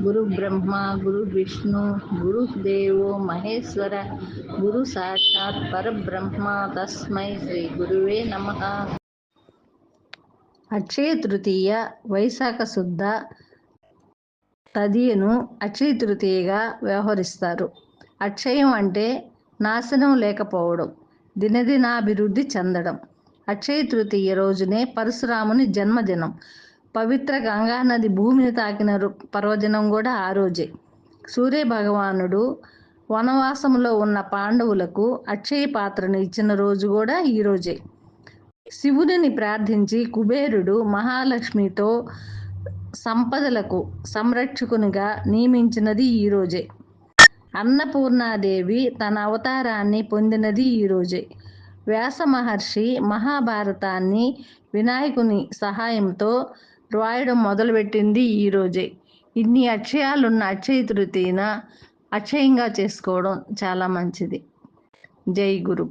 గురు బ్రహ్మ గురు విష్ణు గురుదేవో మహేశ్వర గురు సాక్షాత్ పరబ్రహ్మ తస్మై శ్రీ గురువే నమః. అక్షయ తృతీయ వైశాఖ శుద్ధ తదియను అక్షయ తృతీయగా వ్యవహరిస్తారు. అక్షయం అంటే నాశనం లేకపోవడం, దినదినాభివృద్ధి చెందడం. అక్షయ తృతీయ రోజునే పరశురాముని జన్మదినం. పవిత్ర గంగానది భూమిని తాకిన పర్వదినం కూడా ఆ రోజే. సూర్య భగవానుడు వనవాసంలో ఉన్న పాండవులకు అక్షయ పాత్రను ఇచ్చిన రోజు కూడా ఈ రోజే. శివుడిని ప్రార్థించి కుబేరుడు మహాలక్ష్మితో సంపదలకు సంరక్షకునిగా నియమించినది ఈ రోజే. అన్నపూర్ణాదేవి తన అవతారాన్ని పొందినది ఈ రోజే. వ్యాస మహర్షి మహాభారతాన్ని వినాయకుని సహాయంతో రాయడం మొదలుపెట్టింది ఈ రోజే. ఇన్ని అక్షయాలున్న అక్షయ తృతీయన అక్షయంగా చేసుకోవడం చాలా మంచిది. జై గురు.